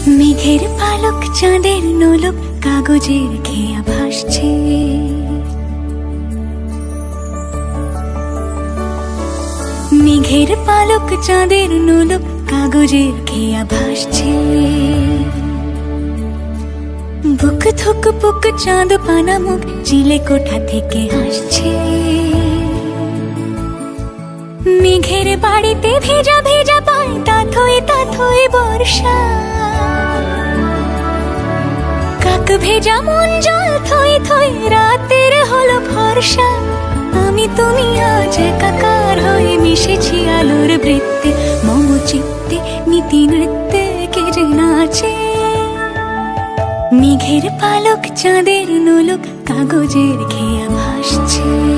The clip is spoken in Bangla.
মেঘের পালক চাঁদের নোলক কাগজের খেয়া ভাসছে। মেঘের পালক চাঁদের নোলক কাগজের খেয়া ভাসছে। বুক থুক পুক চাঁদ পানা মুখ চিলে কোঠা থেকে হাসছে। মেঘের বাড়িতে ভেজা ভেজা পায় তাথই বর্ষা। কাক ভেজা মন জল থই থই রাতের হলো ভরসা। আমি তুমি আজ একাকার হয়ে মিশেছি আলোর বৃত্তে। মম চিত্তে নীতি নৃত্যে কে যে নাচে। মেঘের পালক চাঁদের নোলক কাগজের খেয়া ভাসছে।